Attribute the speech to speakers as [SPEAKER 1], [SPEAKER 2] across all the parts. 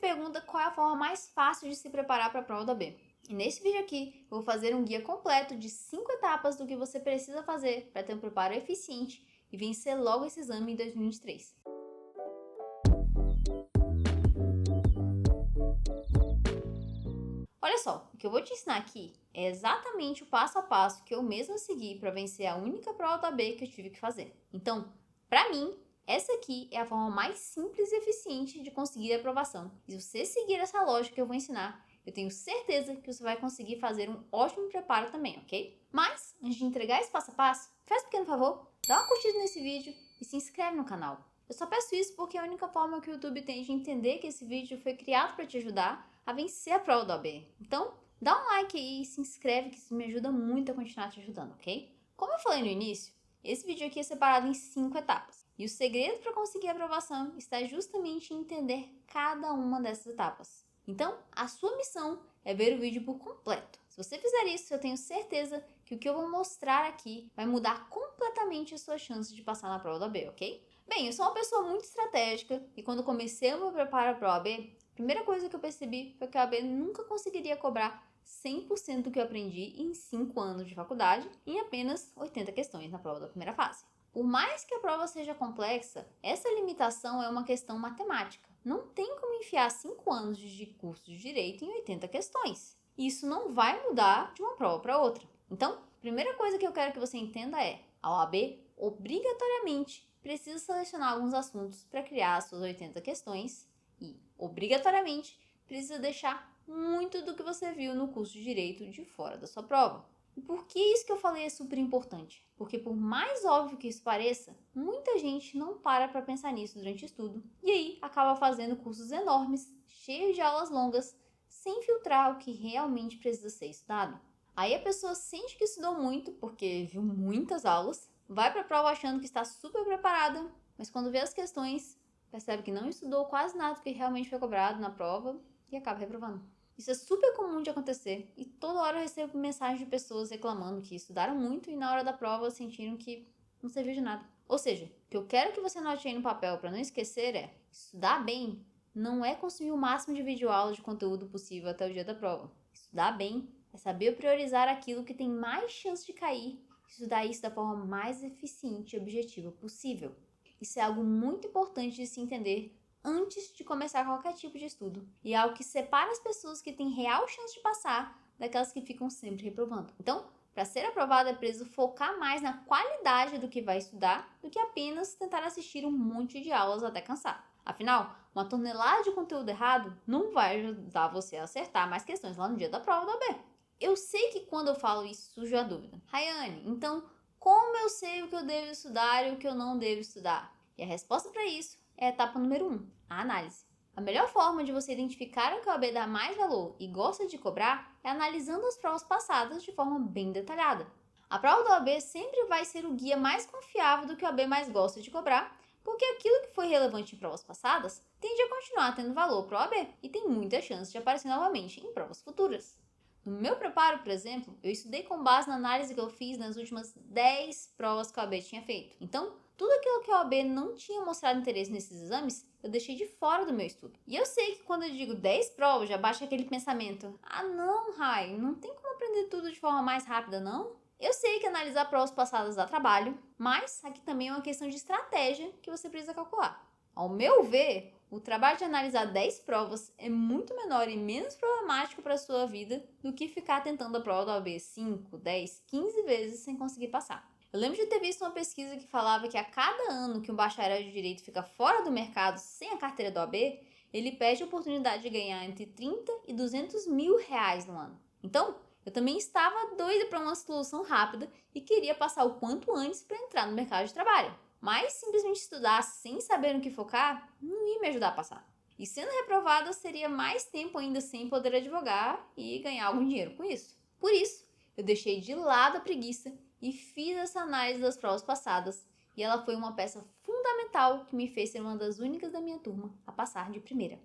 [SPEAKER 1] pergunta qual é a forma mais fácil de se preparar para a prova da OAB. E nesse vídeo aqui, eu vou fazer um guia completo de 5 etapas do que você precisa fazer para ter um preparo eficiente e vencer logo esse exame em 2023. Olha só, o que eu vou te ensinar aqui é exatamente o passo a passo que eu mesma segui para vencer a única prova da OAB que eu tive que fazer. Então, para mim, essa aqui é a forma mais simples e eficiente de conseguir a aprovação. E se você seguir essa lógica que eu vou ensinar, eu tenho certeza que você vai conseguir fazer um ótimo preparo também, ok? Mas, antes de entregar esse passo a passo, faz um pequeno favor, dá uma curtida nesse vídeo e se inscreve no canal. Eu só peço isso porque é a única forma que o YouTube tem de entender que esse vídeo foi criado para te ajudar a vencer a prova da OAB. Então, dá um like aí e se inscreve que isso me ajuda muito a continuar te ajudando, ok? Como eu falei no início, esse vídeo aqui é separado em 5 etapas. E o segredo para conseguir a aprovação está justamente em entender cada uma dessas etapas. Então, a sua missão é ver o vídeo por completo. Se você fizer isso, eu tenho certeza que o que eu vou mostrar aqui vai mudar completamente a sua chance de passar na prova da OAB, ok? Bem, eu sou uma pessoa muito estratégica e quando comecei o meu preparo para a OAB, a primeira coisa que eu percebi foi que a OAB nunca conseguiria cobrar 100% do que eu aprendi em 5 anos de faculdade em apenas 80 questões na prova da primeira fase. Por mais que a prova seja complexa, essa limitação é uma questão matemática. Não tem como enfiar 5 anos de curso de direito em 80 questões. Isso não vai mudar de uma prova para outra. Então, a primeira coisa que eu quero que você entenda é: a OAB obrigatoriamente precisa selecionar alguns assuntos para criar as suas 80 questões e, obrigatoriamente, precisa deixar muito do que você viu no curso de Direito de fora da sua prova. E por que isso que eu falei é super importante? Porque por mais óbvio que isso pareça, muita gente não para pensar nisso durante o estudo e aí acaba fazendo cursos enormes, cheios de aulas longas, sem filtrar o que realmente precisa ser estudado. Aí a pessoa sente que estudou muito porque viu muitas aulas, vai para a prova achando que está super preparada, mas quando vê as questões, percebe que não estudou quase nada do que realmente foi cobrado na prova e acaba reprovando. Isso é super comum de acontecer e toda hora eu recebo mensagens de pessoas reclamando que estudaram muito e na hora da prova sentiram que não serviu de nada. Ou seja, o que eu quero que você anote aí no papel para não esquecer é: estudar bem não é consumir o máximo de videoaulas de conteúdo possível até o dia da prova. Estudar bem é saber priorizar aquilo que tem mais chance de cair e estudar isso da forma mais eficiente e objetiva possível. Isso é algo muito importante de se entender antes de começar qualquer tipo de estudo. E é algo que separa as pessoas que têm real chance de passar daquelas que ficam sempre reprovando. Então, para ser aprovado é preciso focar mais na qualidade do que vai estudar do que apenas tentar assistir um monte de aulas até cansar. Afinal, uma tonelada de conteúdo errado não vai ajudar você a acertar mais questões lá no dia da prova da OAB. Eu sei que quando eu falo isso surge a dúvida: Rayane, então como eu sei o que eu devo estudar e o que eu não devo estudar? E a resposta para isso é a etapa número 1, a análise. A melhor forma de você identificar o que a OAB dá mais valor e gosta de cobrar é analisando as provas passadas de forma bem detalhada. A prova da OAB sempre vai ser o guia mais confiável do que a OAB mais gosta de cobrar, porque aquilo que foi relevante em provas passadas tende a continuar tendo valor para a OAB e tem muita chance de aparecer novamente em provas futuras. No meu preparo, por exemplo, eu estudei com base na análise que eu fiz nas últimas 10 provas que a OAB tinha feito. Então, tudo aquilo que a OAB não tinha mostrado interesse nesses exames, eu deixei de fora do meu estudo. E eu sei que quando eu digo 10 provas, já baixa aquele pensamento: ah não, Rai, não tem como aprender tudo de forma mais rápida, não? Eu sei que analisar provas passadas dá trabalho, mas aqui também é uma questão de estratégia que você precisa calcular. Ao meu ver, o trabalho de analisar 10 provas é muito menor e menos problemático para a sua vida do que ficar tentando a prova da OAB 5, 10, 15 vezes sem conseguir passar. Eu lembro de ter visto uma pesquisa que falava que a cada ano que um bacharel de direito fica fora do mercado sem a carteira da OAB, ele perde a oportunidade de ganhar entre 30 e 200 mil reais no ano. Então, eu também estava doida para uma solução rápida e queria passar o quanto antes para entrar no mercado de trabalho. Mas simplesmente estudar sem saber no que focar não ia me ajudar a passar. E sendo reprovada, eu teria mais tempo ainda sem poder advogar e ganhar algum dinheiro com isso. Por isso, eu deixei de lado a preguiça e fiz essa análise das provas passadas. E ela foi uma peça fundamental que me fez ser uma das únicas da minha turma a passar de primeira.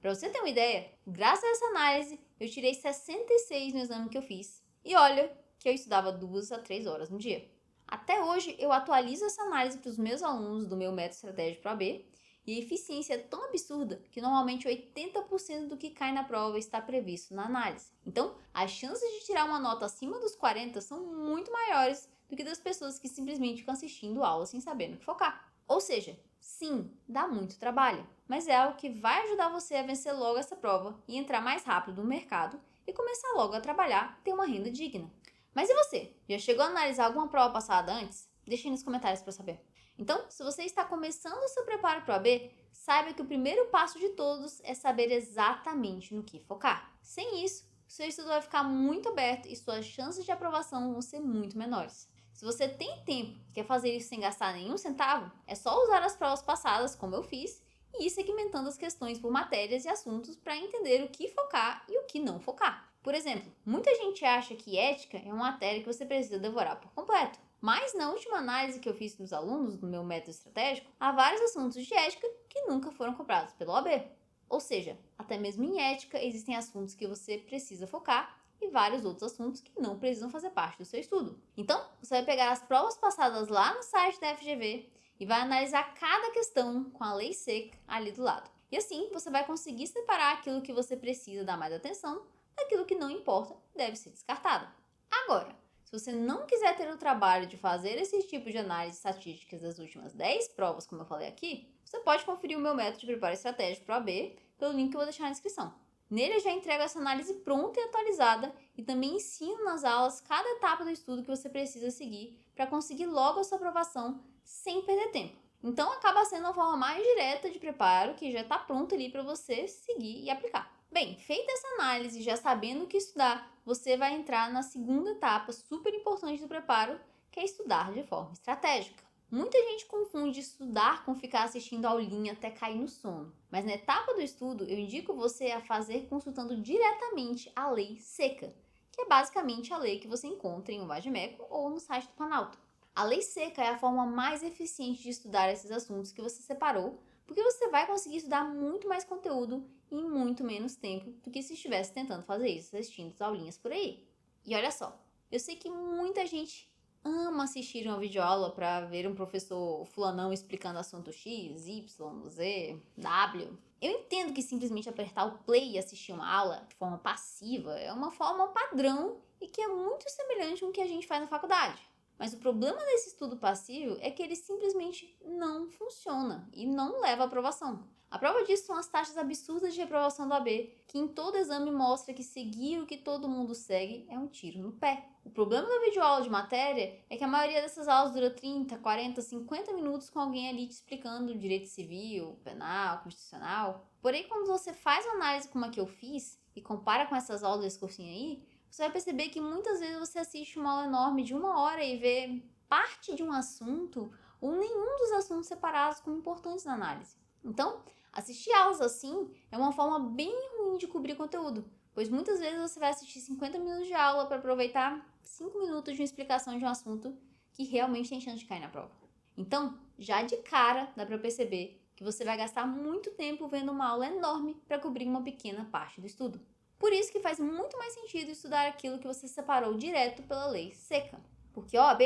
[SPEAKER 1] Para você ter uma ideia, graças a essa análise, eu tirei 66 no exame que eu fiz. E olha que eu estudava 2 a 3 horas no dia. Até hoje, eu atualizo essa análise para os meus alunos do meu método estratégico para a OAB e a eficiência é tão absurda que normalmente 80% do que cai na prova está previsto na análise. Então, as chances de tirar uma nota acima dos 40 são muito maiores do que das pessoas que simplesmente ficam assistindo aula sem saber no que focar. Ou seja, sim, dá muito trabalho, mas é algo que vai ajudar você a vencer logo essa prova e entrar mais rápido no mercado e começar logo a trabalhar e ter uma renda digna. Mas e você? Já chegou a analisar alguma prova passada antes? Deixe aí nos comentários para saber. Então, se você está começando o seu preparo para o AB, saiba que o primeiro passo de todos é saber exatamente no que focar. Sem isso, o seu estudo vai ficar muito aberto e suas chances de aprovação vão ser muito menores. Se você tem tempo e quer fazer isso sem gastar nenhum centavo, é só usar as provas passadas, como eu fiz, e ir segmentando as questões por matérias e assuntos para entender o que focar e o que não focar. Por exemplo, muita gente acha que ética é uma matéria que você precisa devorar por completo. Mas na última análise que eu fiz dos alunos do meu método estratégico, há vários assuntos de ética que nunca foram cobrados pelo OAB. Ou seja, até mesmo em ética existem assuntos que você precisa focar e vários outros assuntos que não precisam fazer parte do seu estudo. Então, você vai pegar as provas passadas lá no site da FGV e vai analisar cada questão com a lei seca ali do lado. E assim, você vai conseguir separar aquilo que você precisa dar mais atenção daquilo que não importa e deve ser descartado. Agora, se você não quiser ter o trabalho de fazer esse tipo de análise estatísticas das últimas 10 provas, como eu falei aqui, você pode conferir o meu método de preparo estratégico para o AB pelo link que eu vou deixar na descrição. Nele eu já entrego essa análise pronta e atualizada e também ensino nas aulas cada etapa do estudo que você precisa seguir para conseguir logo a sua aprovação sem perder tempo. Então acaba sendo uma forma mais direta de preparo que já está pronto ali para você seguir e aplicar. Bem, feita essa análise, já sabendo o que estudar, você vai entrar na segunda etapa super importante do preparo, que é estudar de forma estratégica. Muita gente confunde estudar com ficar assistindo aulinha até cair no sono. Mas na etapa do estudo, eu indico você a fazer consultando diretamente a lei seca, que é basicamente a lei que você encontra em um Vademécum ou no site do Planalto. A lei seca é a forma mais eficiente de estudar esses assuntos que você separou, porque você vai conseguir estudar muito mais conteúdo em muito menos tempo do que se estivesse tentando fazer isso assistindo as aulinhas por aí. E olha só, eu sei que muita gente ama assistir uma videoaula para ver um professor fulanão explicando assunto X, Y, Z, W. Eu entendo que simplesmente apertar o play e assistir uma aula de forma passiva é uma forma padrão e que é muito semelhante com o que a gente faz na faculdade. Mas o problema desse estudo passivo é que ele simplesmente não funciona e não leva à aprovação. A prova disso são as taxas absurdas de reprovação do AB, que em todo exame mostra que seguir o que todo mundo segue é um tiro no pé. O problema da videoaula de matéria é que a maioria dessas aulas dura 30, 40, 50 minutos com alguém ali te explicando direito civil, penal, constitucional. Porém, quando você faz uma análise como a que eu fiz e compara com essas aulas desse cursinho aí, você vai perceber que muitas vezes você assiste uma aula enorme de 1 hora e vê parte de um assunto ou nenhum dos assuntos separados como importantes na análise. Então, assistir aulas assim é uma forma bem ruim de cobrir conteúdo, pois muitas vezes você vai assistir 50 minutos de aula para aproveitar 5 minutos de uma explicação de um assunto que realmente tem chance de cair na prova. Então, já de cara dá para perceber que você vai gastar muito tempo vendo uma aula enorme para cobrir uma pequena parte do estudo. Por isso que faz muito mais sentido estudar aquilo que você separou direto pela lei seca, porque a OAB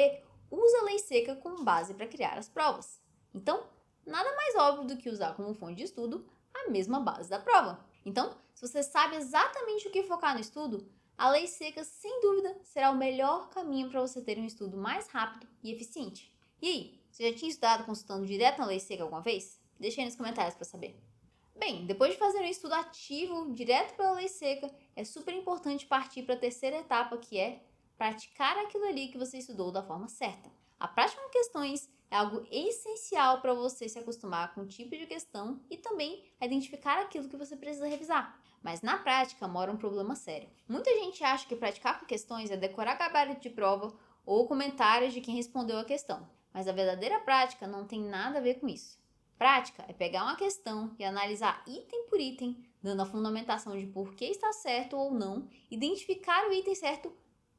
[SPEAKER 1] usa a lei seca como base para criar as provas. Então, nada mais óbvio do que usar como fonte de estudo a mesma base da prova. Então, se você sabe exatamente o que focar no estudo, a lei seca, sem dúvida, será o melhor caminho para você ter um estudo mais rápido e eficiente. E aí, você já tinha estudado consultando direto na lei seca alguma vez? Deixa aí nos comentários para saber. Bem, depois de fazer um estudo ativo direto pela lei seca, é super importante partir para a terceira etapa, que é praticar aquilo ali que você estudou da forma certa. A prática com questões é algo essencial para você se acostumar com o tipo de questão e também a identificar aquilo que você precisa revisar. Mas na prática mora um problema sério. Muita gente acha que praticar com questões é decorar gabarito de prova ou comentários de quem respondeu a questão, mas a verdadeira prática não tem nada a ver com isso. Prática é pegar uma questão e analisar item por item, dando a fundamentação de por que está certo ou não, identificar o item certo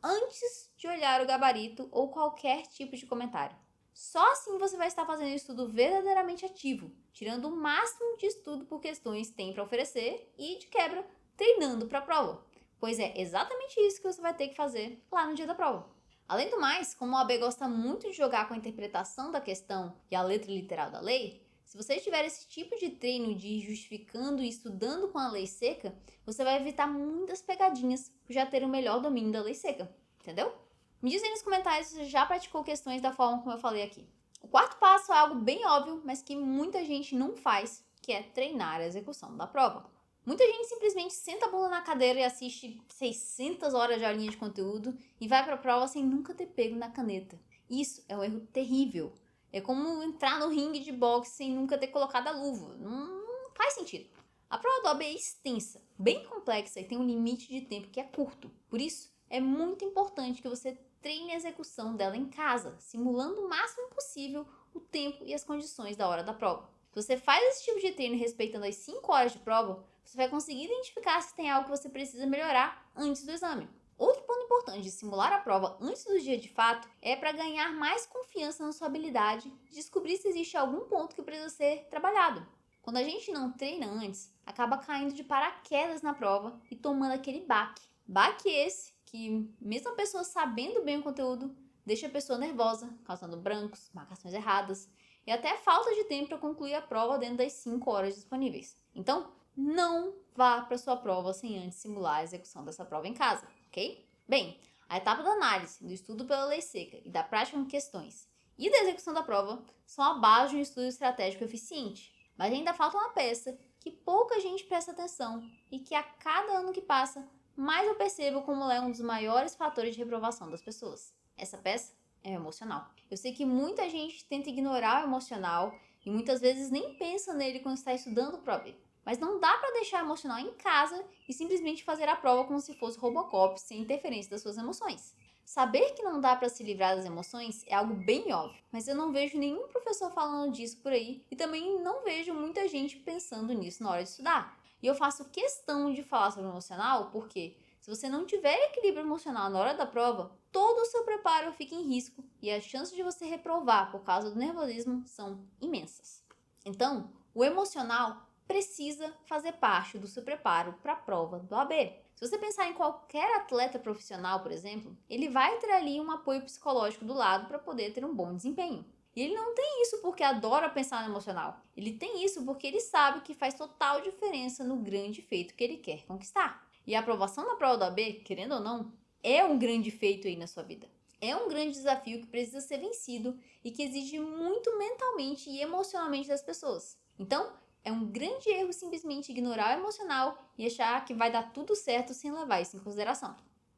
[SPEAKER 1] antes de olhar o gabarito ou qualquer tipo de comentário. Só assim você vai estar fazendo um estudo verdadeiramente ativo, tirando o máximo de estudo por questões tem para oferecer e, de quebra, treinando para a prova. Pois é exatamente isso que você vai ter que fazer lá no dia da prova. Além do mais, como o AB gosta muito de jogar com a interpretação da questão e a letra literal da lei, Se você tiver esse tipo de treino de ir justificando e estudando com a lei seca, você vai evitar muitas pegadinhas por já ter o melhor domínio da lei seca, entendeu? Me diz aí nos comentários se você já praticou questões da forma como eu falei aqui. O quarto passo é algo bem óbvio, mas que muita gente não faz, que é treinar a execução da prova. Muita gente simplesmente senta a bunda na cadeira e assiste 600 horas de aulinha de conteúdo e vai para a prova sem nunca ter pego na caneta. Isso é um erro terrível. É como entrar no ringue de boxe sem nunca ter colocado a luva. Não faz sentido. A prova do OAB é extensa, bem complexa e tem um limite de tempo que é curto. Por isso, é muito importante que você treine a execução dela em casa, simulando o máximo possível o tempo e as condições da hora da prova. Se você faz esse tipo de treino respeitando as 5 horas de prova, você vai conseguir identificar se tem algo que você precisa melhorar antes do exame. Outro ponto importante de simular a prova antes do dia de fato é para ganhar mais confiança na sua habilidade de descobrir se existe algum ponto que precisa ser trabalhado. Quando a gente não treina antes, acaba caindo de paraquedas na prova e tomando aquele baque. Baque esse que, mesmo a pessoa sabendo bem o conteúdo, deixa a pessoa nervosa, causando brancos, marcações erradas e até falta de tempo para concluir a prova dentro das 5 horas disponíveis. Então, não vá para sua prova sem antes simular a execução dessa prova em casa, ok? Bem, a etapa da análise, do estudo pela lei seca e da prática com questões e da execução da prova são a base de um estudo estratégico eficiente, mas ainda falta uma peça que pouca gente presta atenção e que a cada ano que passa, mais eu percebo como ela é um dos maiores fatores de reprovação das pessoas. Essa peça é o emocional. Eu sei que muita gente tenta ignorar o emocional e muitas vezes nem pensa nele quando está estudando para a OAB. Mas não dá para deixar o emocional em casa e simplesmente fazer a prova como se fosse Robocop, sem interferência das suas emoções. Saber que não dá para se livrar das emoções é algo bem óbvio, mas eu não vejo nenhum professor falando disso por aí e também não vejo muita gente pensando nisso na hora de estudar. E eu faço questão de falar sobre o emocional porque, se você não tiver equilíbrio emocional na hora da prova, todo o seu preparo fica em risco e as chances de você reprovar por causa do nervosismo são imensas. Então, o emocional precisa fazer parte do seu preparo para a prova do OAB. Se você pensar em qualquer atleta profissional, por exemplo, ele vai ter ali um apoio psicológico do lado para poder ter um bom desempenho. E ele não tem isso porque adora pensar no emocional. Ele tem isso porque ele sabe que faz total diferença no grande feito que ele quer conquistar. E a aprovação na prova do OAB, querendo ou não, é um grande feito aí na sua vida. É um grande desafio que precisa ser vencido e que exige muito mentalmente e emocionalmente das pessoas. Então, é um grande erro simplesmente ignorar o emocional e achar que vai dar tudo certo sem levar isso em consideração.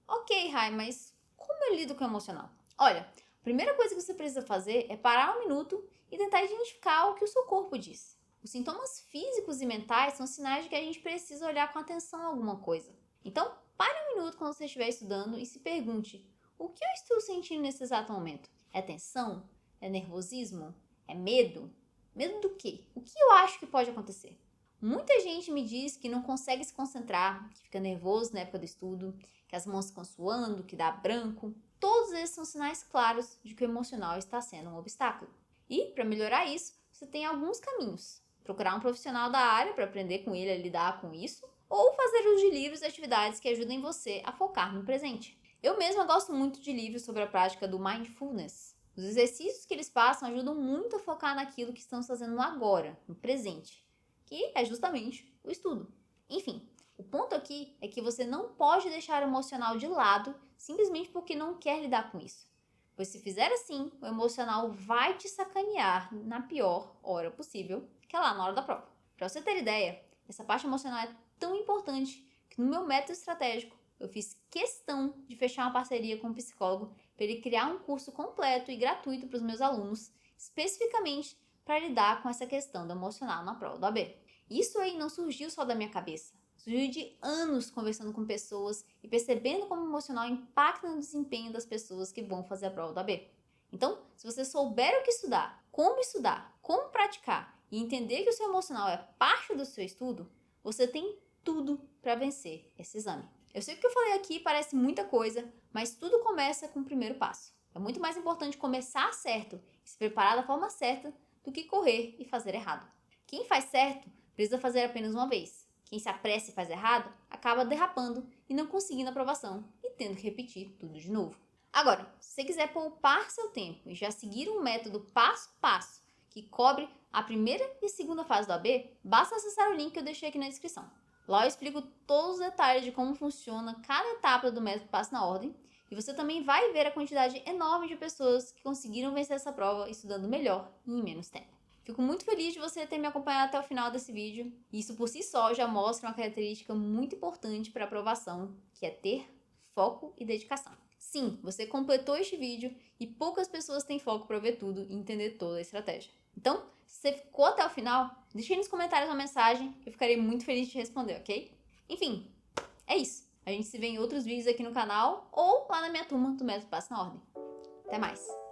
[SPEAKER 1] Ok, Rai, mas como eu lido com o emocional? Olha, a primeira coisa que você precisa fazer é parar um minuto e tentar identificar o que o seu corpo diz. Os sintomas físicos e mentais são sinais de que a gente precisa olhar com atenção a alguma coisa. Então, pare um minuto quando você estiver estudando e se pergunte: o que eu estou sentindo nesse exato momento? É tensão? É nervosismo? É medo? Medo do quê? O que eu acho que pode acontecer? Muita gente me diz que não consegue se concentrar, que fica nervoso na época do estudo, que as mãos ficam suando, que dá branco. Todos esses são sinais claros de que o emocional está sendo um obstáculo. E, para melhorar isso, você tem alguns caminhos. Procurar um profissional da área para aprender com ele a lidar com isso, ou fazer uso de livros e atividades que ajudem você a focar no presente. Eu mesma gosto muito de livros sobre a prática do mindfulness. Os exercícios que eles passam ajudam muito a focar naquilo que estamos fazendo no agora, no presente, que é justamente o estudo. Enfim, o ponto aqui é que você não pode deixar o emocional de lado simplesmente porque não quer lidar com isso. Pois se fizer assim, o emocional vai te sacanear na pior hora possível, que é lá na hora da prova. Para você ter ideia, essa parte emocional é tão importante que no meu método estratégico eu fiz questão de fechar uma parceria com um psicólogo para ele criar um curso completo e gratuito para os meus alunos, especificamente para lidar com essa questão do emocional na prova do AB. Isso aí não surgiu só da minha cabeça, surgiu de anos conversando com pessoas e percebendo como o emocional impacta no desempenho das pessoas que vão fazer a prova do AB. Então, se você souber o que estudar, como praticar e entender que o seu emocional é parte do seu estudo, você tem tudo para vencer esse exame. Eu sei que o que eu falei aqui parece muita coisa, mas tudo começa com o primeiro passo. É muito mais importante começar certo e se preparar da forma certa do que correr e fazer errado. Quem faz certo precisa fazer apenas uma vez. Quem se apressa e faz errado acaba derrapando e não conseguindo aprovação e tendo que repetir tudo de novo. Agora, se você quiser poupar seu tempo e já seguir um método passo a passo que cobre a primeira e segunda fase do AB, basta acessar o link que eu deixei aqui na descrição. Lá eu explico todos os detalhes de como funciona cada etapa do método Passe na Ordem, e você também vai ver a quantidade enorme de pessoas que conseguiram vencer essa prova estudando melhor e em menos tempo. Fico muito feliz de você ter me acompanhado até o final desse vídeo, e isso por si só já mostra uma característica muito importante para a aprovação, que é ter foco e dedicação. Sim, você completou este vídeo e poucas pessoas têm foco para ver tudo e entender toda a estratégia. Então, se você ficou até o final, deixe aí nos comentários uma mensagem, eu ficarei muito feliz de te responder, ok? Enfim, é isso. A gente se vê em outros vídeos aqui no canal ou lá na minha turma do Método Passe na Ordem. Até mais!